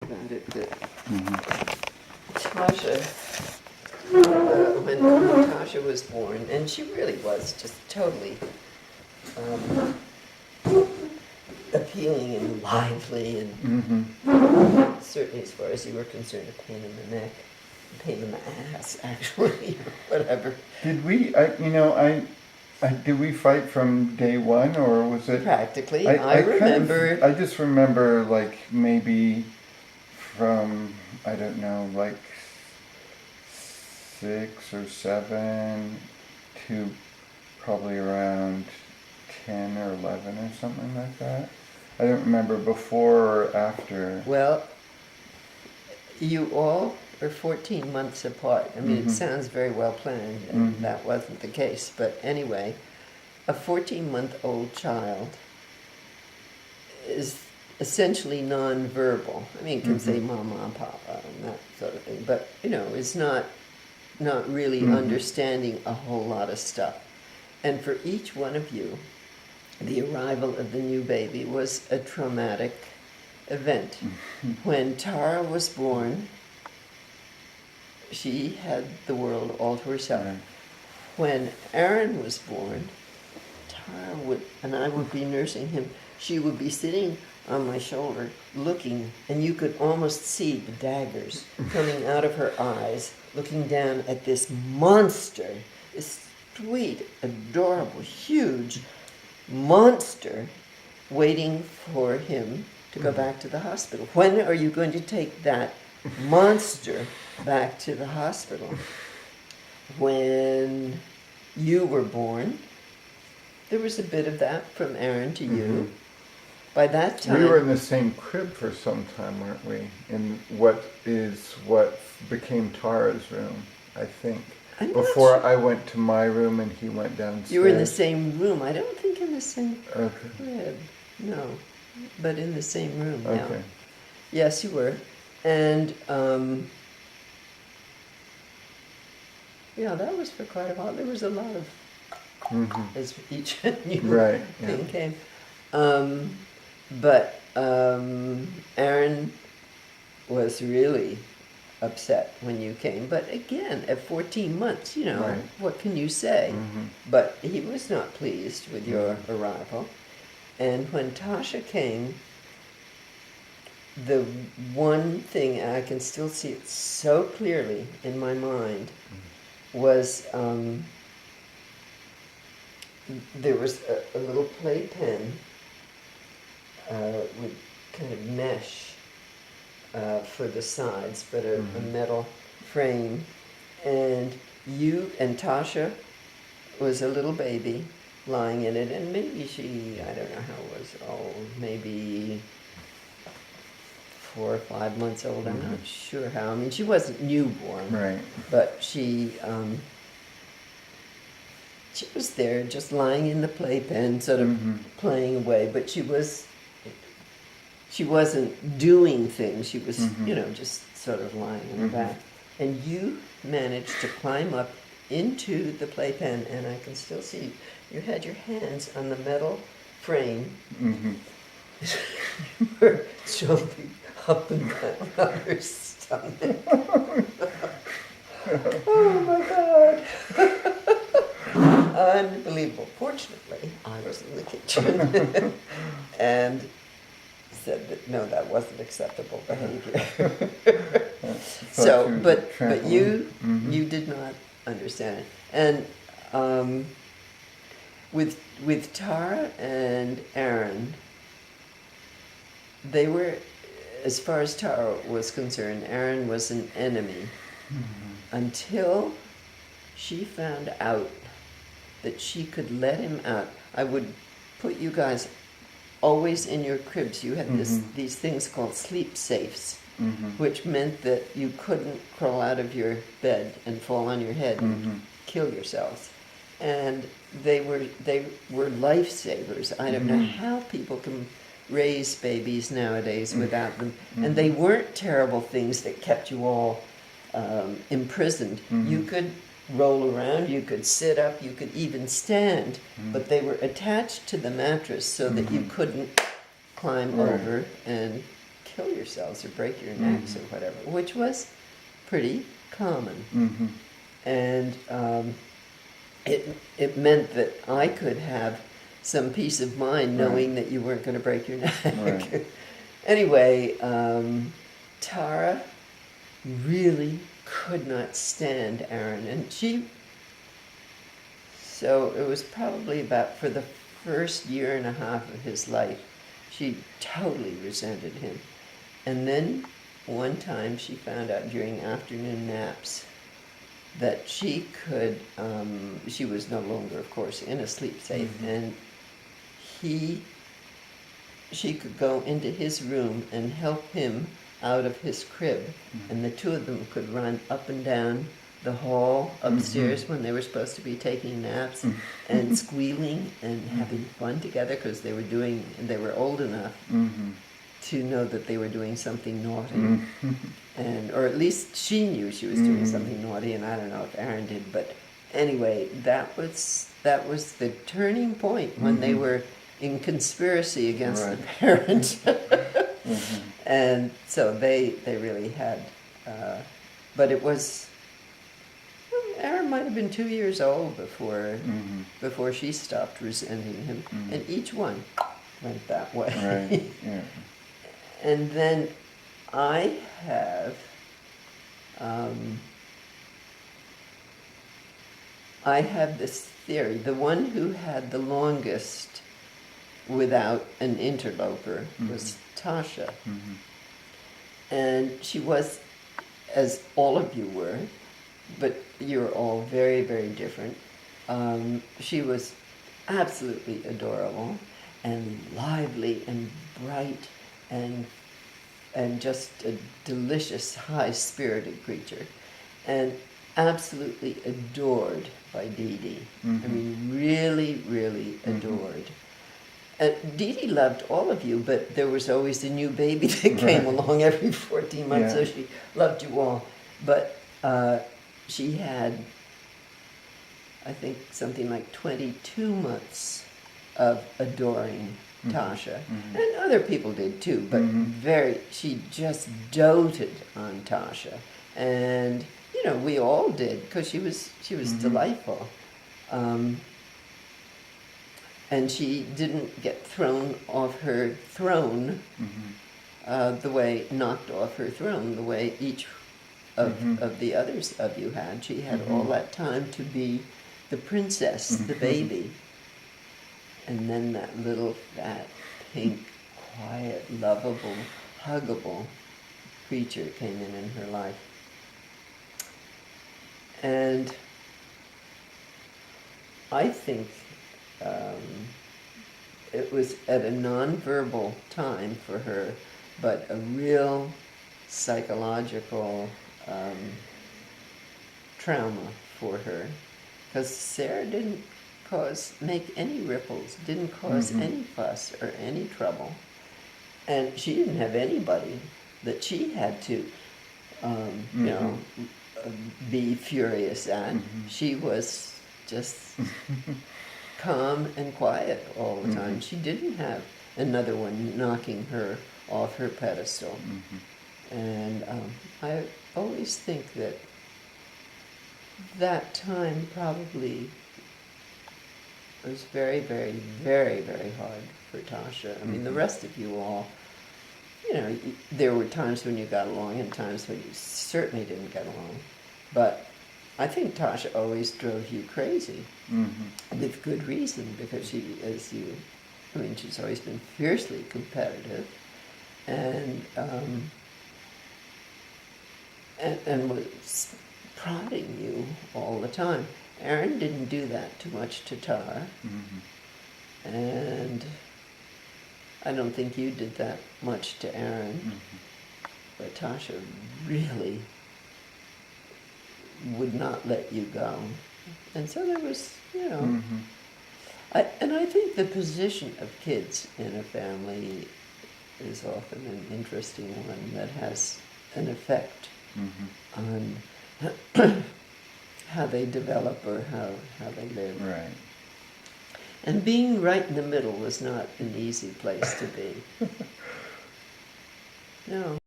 about it that Mm-hmm. Tasha, when Tasha was born, and she really was just totally um, appealing and lively, and Mm-hmm. certainly as far as you were concerned, a pain in the neck, a pain in the ass, actually, or whatever. Did we? Did we fight from day one, or was it? Practically, I remember. I just remember like maybe from I don't know, like 6 or 7 to probably around 10 or 11 or something like that. I don't remember before or after. Well, you all are 14 months apart. I mean, it Mm-hmm. sounds very well planned, and Mm-hmm. that wasn't the case. But anyway, a 14-month-old child is essentially nonverbal. I mean, can say mama and papa and that sort of thing, but is not really understanding a whole lot of stuff. And for each one of you, the arrival of the new baby was a traumatic event. When Tara was born, she had the world all to herself. Right. When Aaron was born, Tara would, and I would be nursing him, she would be sitting on my shoulder looking, and you could almost see the daggers coming out of her eyes, looking down at this monster, this sweet, adorable, huge monster waiting for him to go back to the hospital. When are you going to take that monster back to the hospital? When you were born, there was a bit of that from Aaron to you. By that time, We were in the same crib for some time, weren't we? In what became Tara's room, I think. I'm not Before sure. I went to my room and he went downstairs. You were in the same room. I don't think in the same Okay. crib. No, but in the same room. Yeah. Okay. Yes, you were, and yeah, that was for quite a while. There was a lot of as each new Right, thing yeah. came. But Aaron was really upset when you came. But again, at 14 months, Right. what can you say? But he was not pleased with your arrival. And when Tasha came, the one thing, and I can still see it so clearly in my mind, was there was a little playpen with kind of mesh for the sides, but a metal frame. And you and Tasha was a little baby lying in it, and maybe she, I don't know how was old, maybe 4 or 5 months old. I'm not sure how. I mean, she wasn't newborn, Right. but she was there just lying in the playpen, sort of playing away, but she wasn't doing things. She was, just sort of lying on her back. And you managed to climb up into the playpen, and I can still see you had your hands on the metal frame. You were jumping up and down on her stomach. Oh my God. Unbelievable. Fortunately, I was in the kitchen and said that no, that wasn't acceptable behavior. So, but you did not understand it. And with Tara and Aaron, they were, as far as Tara was concerned, Aaron was an enemy until she found out that she could let him out. I would put you guys always in your cribs. You had these things called sleep safes, which meant that you couldn't crawl out of your bed and fall on your head and kill yourselves. And they were lifesavers. I don't know how people can raise babies nowadays without them. And they weren't terrible things that kept you all imprisoned. You could roll around, you could sit up, you could even stand, but they were attached to the mattress so that you couldn't climb over and kill yourselves or break your necks or whatever, which was pretty common. And it meant that I could have some peace of mind knowing that you weren't going to break your neck. Right. Anyway, Tara really could not stand Aaron, and so it was probably about for the first year and a half of his life, she totally resented him. And then one time she found out during afternoon naps that she was no longer, of course, in a sleep safe, and she could go into his room and help him out of his crib, and the two of them could run up and down the hall upstairs when they were supposed to be taking naps and squealing and having fun together because they were old enough to know that they were doing something naughty, or at least she knew she was doing something naughty, and I don't know if Aaron did, but anyway, that was the turning point when they were in conspiracy against the parent. And so they really had, but it was, Aaron might have been 2 years old before she stopped resenting him, and each one went that way. Right. Yeah. And then I have this theory. The one who had the longest without an interloper was Tasha. And she was, as all of you were, but you're all very, very different. She was absolutely adorable and lively and bright and just a delicious, high-spirited creature, and absolutely adored by Dee Dee. I mean, really, really adored. And Dee Dee loved all of you, but there was always a new baby that came along every 14 months, so she loved you all. But she had, I think, something like 22 months of adoring Tasha. And other people did too, but she just doted on Tasha. And, you know, we all did, because she was delightful. And she didn't get thrown off her throne knocked off her throne the way each of the others of you had. She had all that time to be the princess, the baby. And then that little fat, pink, quiet, lovable, huggable creature came in her life. And I think it was at a nonverbal time for her, but a real psychological trauma for her, because Sarah didn't make any ripples, didn't cause any fuss or any trouble, and she didn't have anybody that she had to, you know, be furious at. She was just calm and quiet all the time. She didn't have another one knocking her off her pedestal. And I always think that time probably was very, very, very, very hard for Tasha. I mean, the rest of you all, you know, there were times when you got along and times when you certainly didn't get along. But I think Tasha always drove you crazy, with good reason, because she's always been fiercely competitive, and was prodding you all the time. Aaron didn't do that too much to Tara, and I don't think you did that much to Aaron, but Tasha really would not let you go. And so there was, you know, I think the position of kids in a family is often an interesting one that has an effect on how they develop or how they live. Right. And being right in the middle was not an easy place to be. No.